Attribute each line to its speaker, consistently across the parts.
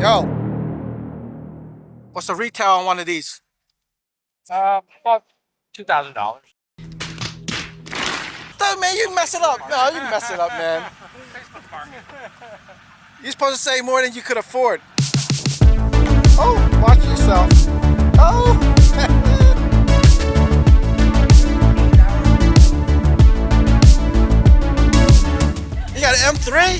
Speaker 1: Yo, what's the retail on one of these?
Speaker 2: About $2,000.
Speaker 1: Dude, man, you mess it up. No, you mess it up, man. You're supposed to say more than you could afford. Oh, watch yourself. Oh. You got an M3?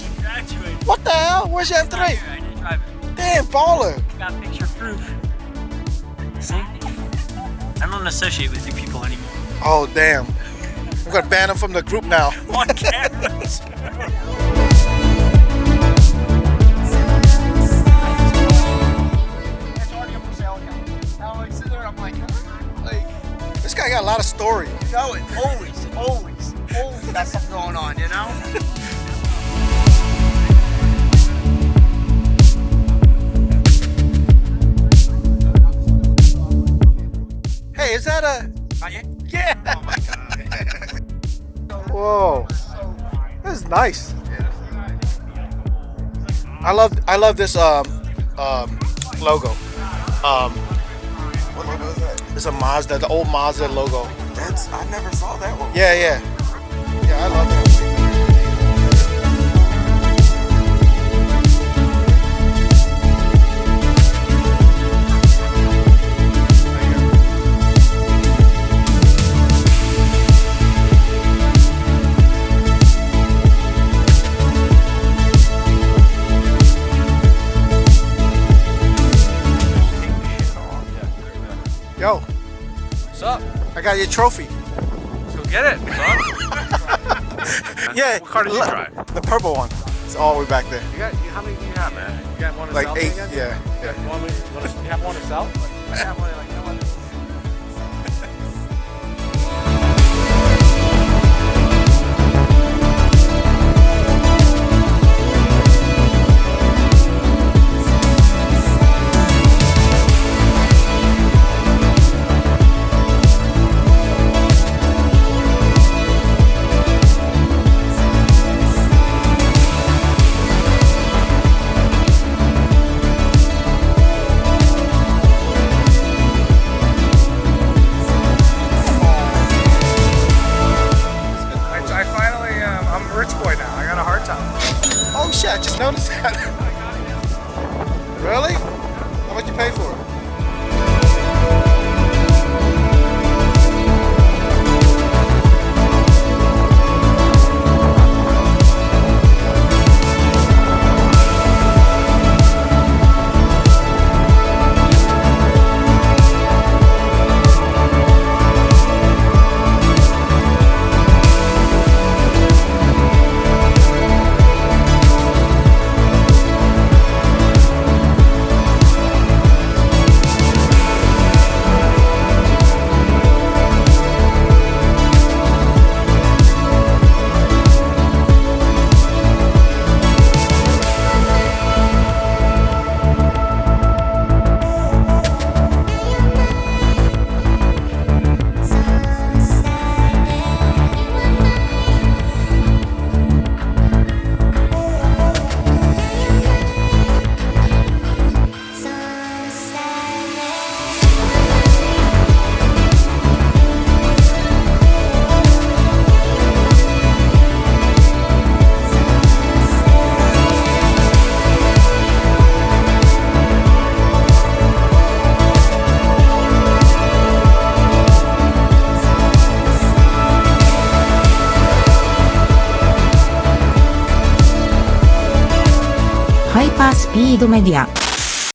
Speaker 1: What the hell? Where's your M3?
Speaker 2: I didn't drive it.
Speaker 1: Damn, baller.
Speaker 2: Got picture proof. See? I don't associate with you people anymore.
Speaker 1: Oh, damn. I'm gonna ban him from the group now.
Speaker 2: On camera.
Speaker 1: It's already up for sale account. Now I sit there and I'm like, this guy got a lot of story.
Speaker 3: You know it. Always got something going on, you know?
Speaker 1: Hey, is that a...
Speaker 3: Yeah.
Speaker 1: Oh my God. Whoa. This is nice. I love this logo.
Speaker 4: What logo is that?
Speaker 1: It's a Mazda, the old Mazda logo.
Speaker 4: I never saw that one.
Speaker 1: Yeah. Yeah, I love that. Yo,
Speaker 2: What's up?
Speaker 1: I got your trophy.
Speaker 2: Go get it, son.
Speaker 1: Yeah.
Speaker 2: What car did you drive?
Speaker 1: The purple one. It's all the way back there.
Speaker 2: How many do you have, man? You got one to
Speaker 1: Like
Speaker 2: sell?
Speaker 1: 8,
Speaker 2: again?
Speaker 1: yeah.
Speaker 2: You have one to sell? I have one like no other. I'm a rich boy now. I got a hard time.
Speaker 1: Oh shit, I just noticed that. Really? How much you pay for it?
Speaker 5: ハイパースピードメディア